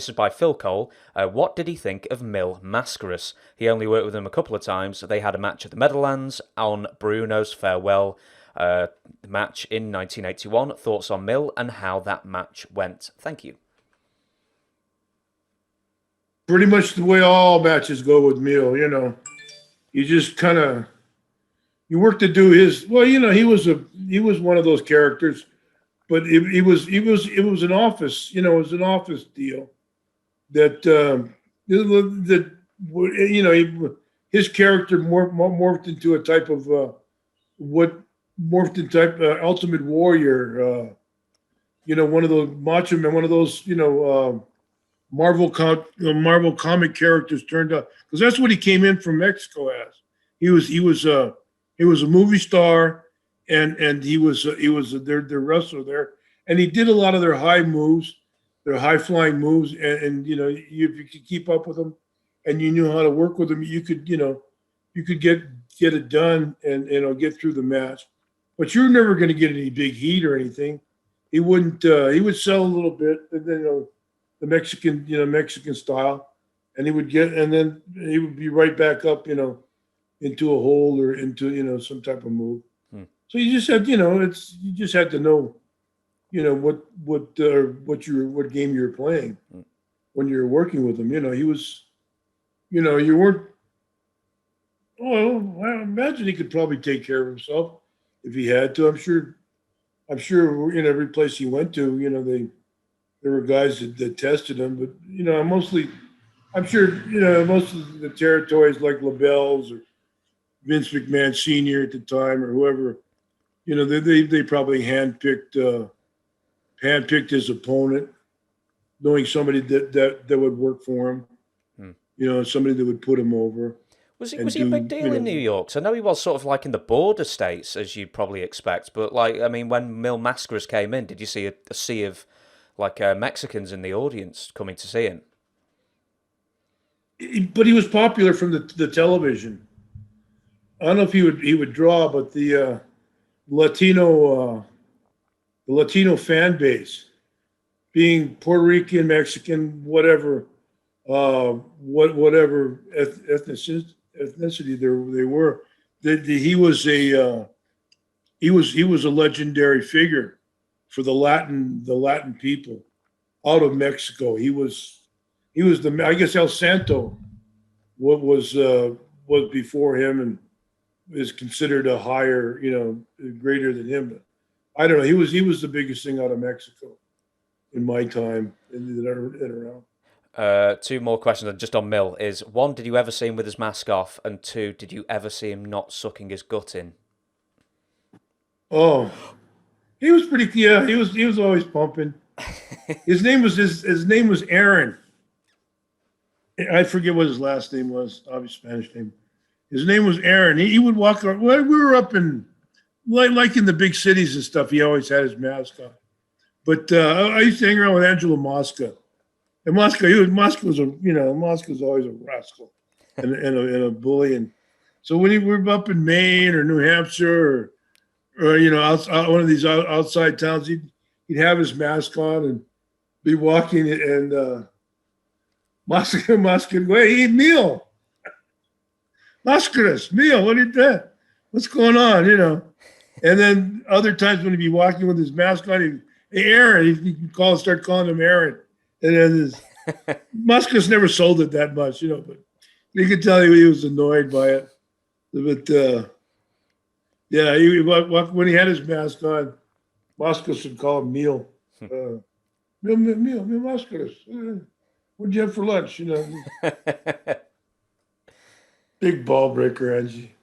This is by Phil Cole. What did he think of Mil Mascaras? He only worked with them a couple of times. They had a match at the Meadowlands on Bruno's farewell match in 1981. Thoughts on Mil and how that match went? Thank you. Pretty much the way all matches go with Mil, you just kind of you work to do his. Well, he was one of those characters, but it was an office, it was an office deal that his character morphed into a type of ultimate warrior. One of those macho men, one of those Marvel comic characters turned up, because that's what he came in from Mexico as. He was a movie star, and he was their wrestler there, and he did a lot of their high moves, their high flying moves, and if you could keep up with them, and you knew how to work with them, you could get it done and get through the match. But you're never going to get any big heat or anything. He wouldn't. He would sell a little bit, and then the Mexican style, and then he would be right back up, into a hold or into some type of move. So you just had, you just had to know, what game you were playing when you're working with him. He was, you weren't. Oh, I imagine he could probably take care of himself if he had to. I'm sure in every place he went to, there were guys that tested him, but I'm sure most of the territories like LaBelle's or Vince McMahon Sr. at the time or whoever, they probably handpicked his opponent, knowing somebody that would work for him, somebody that would put him over. Was he a big deal in New York? So I know he was sort of like in the border states, as you'd probably expect, but when Mil Mascaras came in, did you see a sea of Mexicans in the audience coming to see him? But he was popular from the television. I don't know if he would draw, but the Latino fan base, being Puerto Rican, Mexican, whatever ethnicity they were, he was a legendary figure for the Latin people out of Mexico. He was I guess El Santo was before him and is considered a higher, greater than him. I don't know. He was the biggest thing out of Mexico in my time and around. Two more questions just on Mil. Is one, did you ever see him with his mask off? And two, did you ever see him not sucking his gut in? Oh, he was pretty. Yeah, he was always pumping. His name was Aaron. I forget what his last name was. Obviously Spanish name. His name was Aaron. He would walk around. Well, we were up in like in the big cities and stuff. He always had his mask on. But I used to hang around with Angelo Mosca. And Mosca was always a rascal and a bully. And so when we were up in Maine or New Hampshire or one of these outside towns, he'd have his mask on and be walking, and Mosca would go, "Hey, Mil Mascaras, Mil, what is that? What's going on?" And then other times when he'd be walking with his mask on, hey, Aaron, he'd start calling him Aaron. And then Mascaras never sold it that much, but you could tell he was annoyed by it. But yeah, when he had his mask on, Mascaras would call him Mil. Mil Mascaras. What'd you have for lunch? Big ball breaker, Angie.